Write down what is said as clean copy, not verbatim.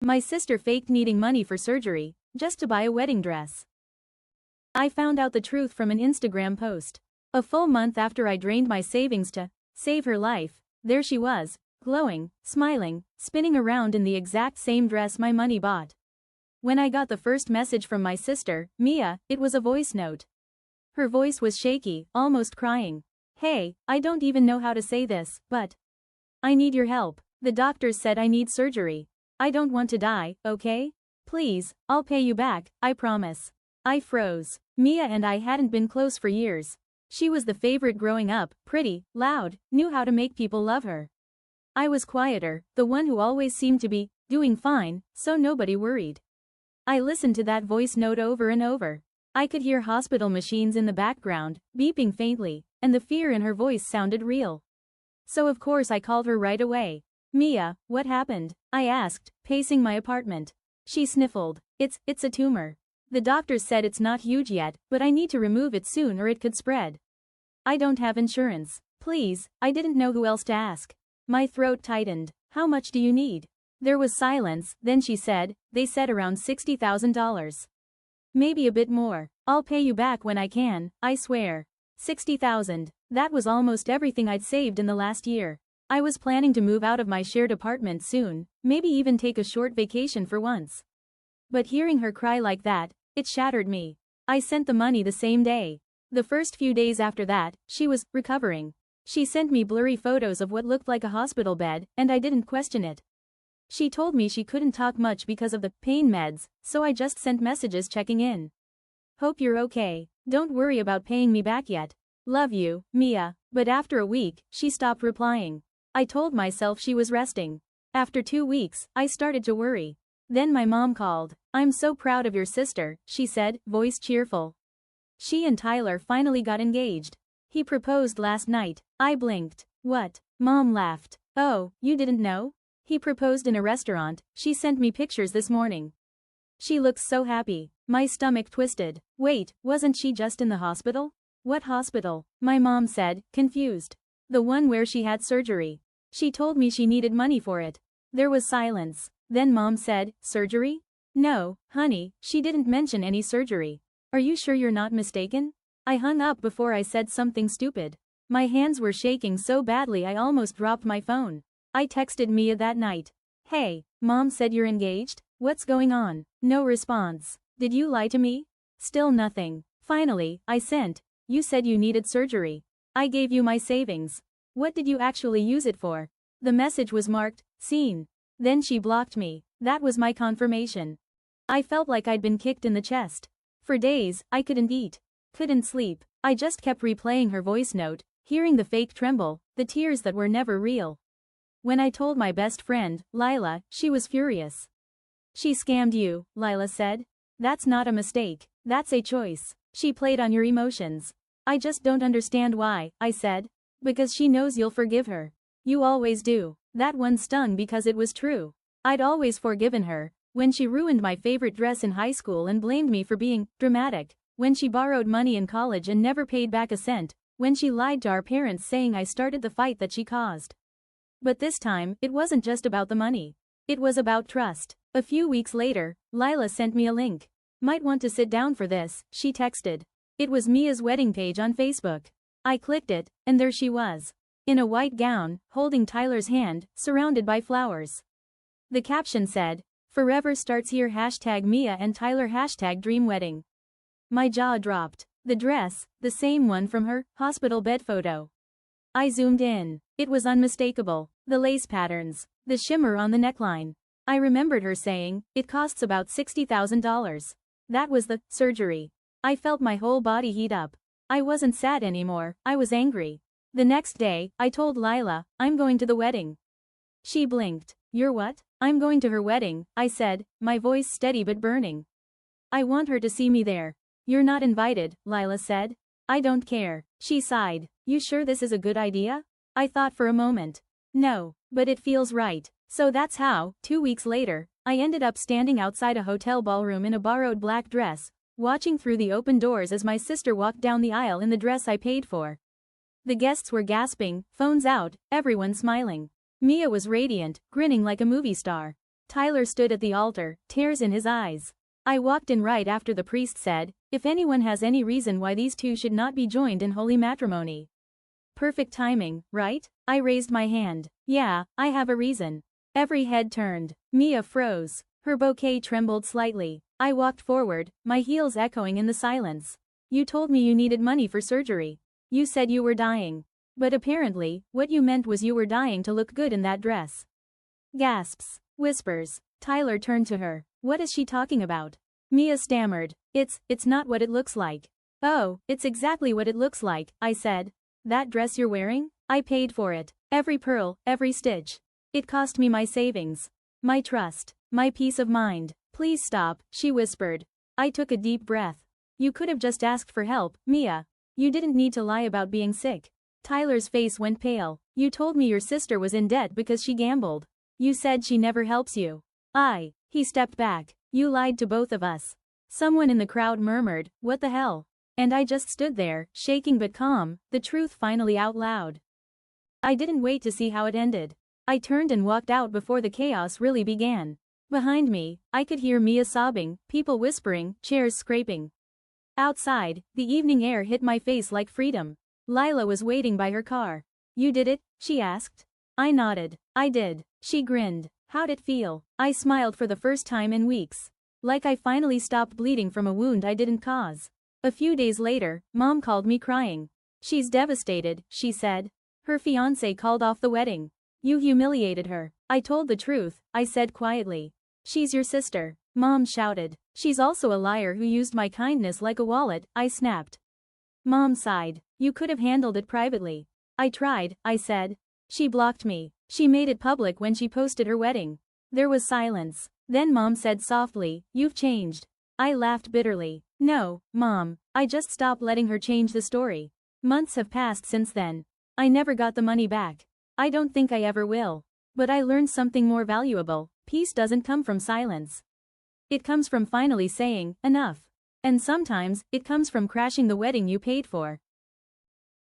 My sister faked needing money for surgery, just to buy a wedding dress. I found out the truth from an Instagram post. A full month after I drained my savings to save her life, there she was, glowing, smiling, spinning around in the exact same dress my money bought. When I got the first message from my sister, Mia, it was a voice note. Her voice was shaky, almost crying. "Hey, I don't even know how to say this, but I need your help. The doctors said I need surgery. I don't want to die, okay? Please, I'll pay you back, I promise." I froze. Mia and I hadn't been close for years. She was the favorite growing up, pretty, loud, knew how to make people love her. I was quieter, the one who always seemed to be doing fine, so nobody worried. I listened to that voice note over and over. I could hear hospital machines in the background, beeping faintly, and the fear in her voice sounded real. So of course I called her right away. "Mia, what happened?" I asked, pacing my apartment. She sniffled. It's a tumor. The doctors said it's not huge yet, but I need to remove it soon or it could spread. I don't have insurance. Please, I didn't know who else to ask. My throat tightened. "How much do you need?" There was silence, then she said, "They said around $60,000. Maybe a bit more. I'll pay you back when I can, I swear." 60,000. That was almost everything I'd saved in the last year. I was planning to move out of my shared apartment soon, maybe even take a short vacation for once. But hearing her cry like that, it shattered me. I sent the money the same day. The first few days after that, she was recovering. She sent me blurry photos of what looked like a hospital bed, and I didn't question it. She told me she couldn't talk much because of the pain meds, so I just sent messages checking in. "Hope you're okay. Don't worry about paying me back yet. Love you, Mia." But after a week, she stopped replying. I told myself she was resting. After 2 weeks, I started to worry. Then my mom called. "I'm so proud of your sister," she said, voice cheerful. "She and Tyler finally got engaged. He proposed last night." I blinked. "What?" Mom laughed. "Oh, you didn't know? He proposed in a restaurant. She sent me pictures this morning." She looks so happy. My stomach twisted. Wait, wasn't she just in the hospital? "What hospital?" my mom said, confused. "The one where she had surgery. She told me she needed money for it." There was silence. Then Mom said, "Surgery?" "No, honey, she didn't mention any surgery." "Are you sure you're not mistaken?" I hung up before I said something stupid. My hands were shaking so badly I almost dropped my phone. I texted Mia that night. "Hey, Mom said you're engaged? What's going on?" No response. "Did you lie to me?" Still nothing. Finally, I sent, "You said you needed surgery. I gave you my savings. What did you actually use it for?" The message was marked, "Seen." Then she blocked me. That was my confirmation. I felt like I'd been kicked in the chest. For days, I couldn't eat. Couldn't sleep. I just kept replaying her voice note, hearing the fake tremble, the tears that were never real. When I told my best friend, Lila, she was furious. "She scammed you," Lila said. "That's not a mistake. That's a choice. She played on your emotions." "I just don't understand why," I said. "Because she knows you'll forgive her. You always do." That one stung because it was true. I'd always forgiven her. When she ruined my favorite dress in high school and blamed me for being dramatic. When she borrowed money in college and never paid back a cent. When she lied to our parents saying I started the fight that she caused. But this time, it wasn't just about the money. It was about trust. A few weeks later, Lila sent me a link. "Might want to sit down for this," she texted. It was Mia's wedding page on Facebook. I clicked it, and there she was. In a white gown, holding Tyler's hand, surrounded by flowers. The caption said, "Forever starts here #Mia and Tyler #DreamWedding." My jaw dropped. The dress, the same one from her hospital bed photo. I zoomed in. It was unmistakable. The lace patterns, the shimmer on the neckline. I remembered her saying, "It costs about $60,000. That was the surgery." I felt my whole body heat up. I wasn't sad anymore, I was angry. The next day, I told Lila, "I'm going to the wedding." She blinked. "You're what?" "I'm going to her wedding," I said, my voice steady but burning. "I want her to see me there." "You're not invited," Lila said. "I don't care." She sighed. "You sure this is a good idea?" I thought for a moment. "No, but it feels right." So that's how, 2 weeks later, I ended up standing outside a hotel ballroom in a borrowed black dress, watching through the open doors as my sister walked down the aisle in the dress I paid for. The guests were gasping, phones out, everyone smiling. Mia was radiant, grinning like a movie star. Tyler stood at the altar, tears in his eyes. I walked in right after the priest said, if anyone has any reason why these two should not be joined in holy matrimony. Perfect timing, right? I raised my hand. Yeah, I have a reason. Every head turned. Mia froze. Her bouquet trembled slightly. I walked forward, my heels echoing in the silence. You told me you needed money for surgery. You said you were dying. But apparently, what you meant was you were dying to look good in that dress. Gasps. Whispers. Tyler turned to her. What is she talking about? Mia stammered. It's not what it looks like. Oh, it's exactly what it looks like, I said. That dress you're wearing? I paid for it. Every pearl, every stitch. It cost me my savings. My trust. My peace of mind. Please stop, she whispered. I took a deep breath. You could have just asked for help, Mia. You didn't need to lie about being sick. Tyler's face went pale. You told me your sister was in debt because she gambled. You said she never helps you. He stepped back. You lied to both of us. Someone in the crowd murmured, what the hell? And I just stood there, shaking but calm, the truth finally out loud. I didn't wait to see how it ended. I turned and walked out before the chaos really began. Behind me, I could hear Mia sobbing, people whispering, chairs scraping. Outside, the evening air hit my face like freedom. Lila was waiting by her car. You did it? She asked. I nodded. I did. She grinned. How'd it feel? I smiled for the first time in weeks. Like I finally stopped bleeding from a wound I didn't cause. A few days later, Mom called me crying. She's devastated, she said. Her fiancé called off the wedding. You humiliated her. I told the truth, I said quietly. She's your sister. Mom shouted. She's also a liar who used my kindness like a wallet, I snapped. Mom sighed. You could have handled it privately. I tried, I said. She blocked me. She made it public when she posted her wedding. There was silence. Then Mom said softly, you've changed. I laughed bitterly. No, Mom, I just stopped letting her change the story. Months have passed since then. I never got the money back. I don't think I ever will. But I learned something more valuable. Peace doesn't come from silence. It comes from finally saying, enough. And sometimes, it comes from crashing the wedding you paid for.